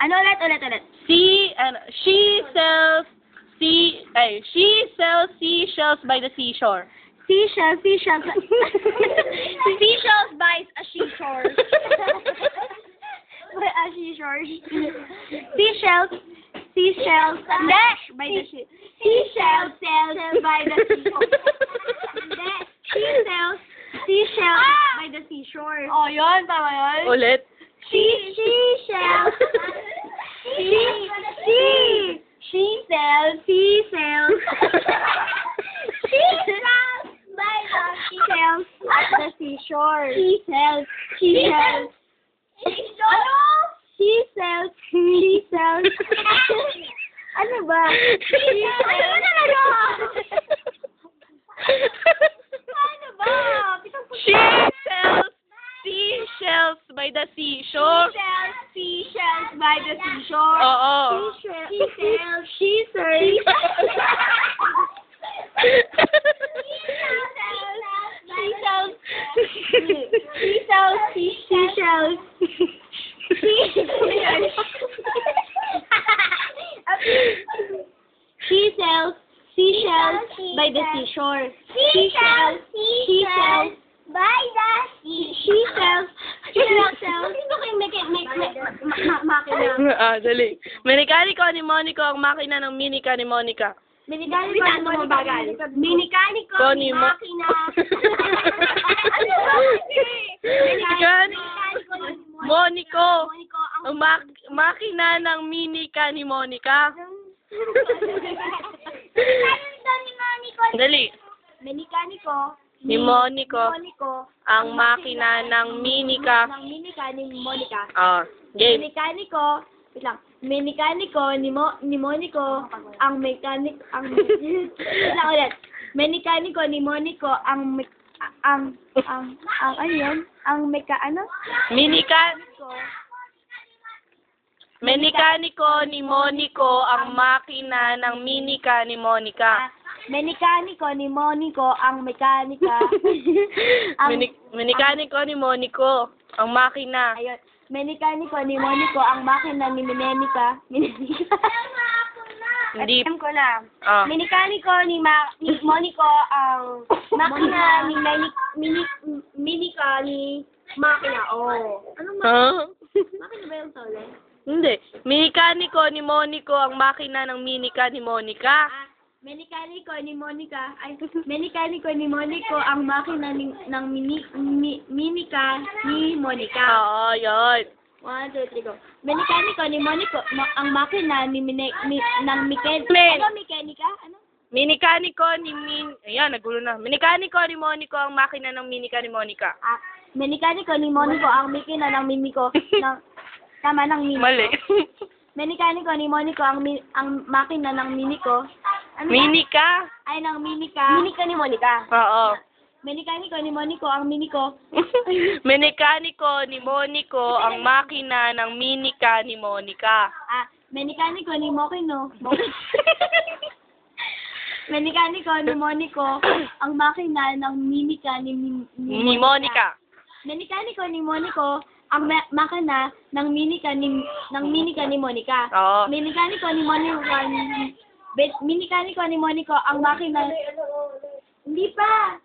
Ano ulit. She sells seashells by the seashore. Seashells. Seashells buys a seashore. By a seashore. Seashells dash by the sea. Seashells sells by the seashore. She sells by the seashore. Oh, yun. Tama yun. Ulit. She sells. She sells by the seashells at the seashore. She sells. Ano ba? Ano talaga? Ano ba? She sells seashells by the seashore. Seashells by the seashore. Oo. She sells. She sells seashells by the seashore. She sells by the seashore. Sino kayo makina? Dali. Minikaniko ni Monico ang makina ng minika ni Monica. Minikaniko ni makina. Monico ang makina ng minika ni Monica. Dali. Minikaniko Ni Monico ang makina ng minika. ni Monica. Game. Minikaniko ni Monico ang mechanic ulit. Minikaniko ni Monico ang ano yun? Ang Menikaniko ni Monico ang makina ng minika ni Monica. Menikaniko ni Monico ang mekanika. Menikaniko ni Monico ang makina. Ayun. Menikaniko ni Monico ang makina ni Minenica. Hindi. Alam ko na. Menikaniko ni Monico ang makina ni Minica ni makina. Oh. Anong makina? Makina ba yung sole? Hindi. Menikaniko ni Monico ang makina ng minika ni Monica. Menikaniko ni Monico ang makina ng minika ni Monica. Oo, yun. 1, 2, 3, go. Menikaniko ni Monico ang makina ng mechanica. Ano? Minikaniko ni Ayan, nagulo na. Minikaniko ni Monico ang makina ng minika ni Monica. Menikaniko ni Monico ang makina ng miniko. Tama ng miniko. Mali. Menikaniko ni Monico ang makina ng miniko. Ano Minika? Ay, ng minika. Minika ni Monica. Oo. Menikaniko ni Monico ang miniko. Menikaniko ni Monico ang makina ng minika ni Monica. Menikaniko ni Menikaniko ni Monico ang makina ng minika ni Monica. Menikaniko ni Monico ang makina ng minika ni Monica. Oo. Menikaniko ni Monico ang makina. Hindi pa.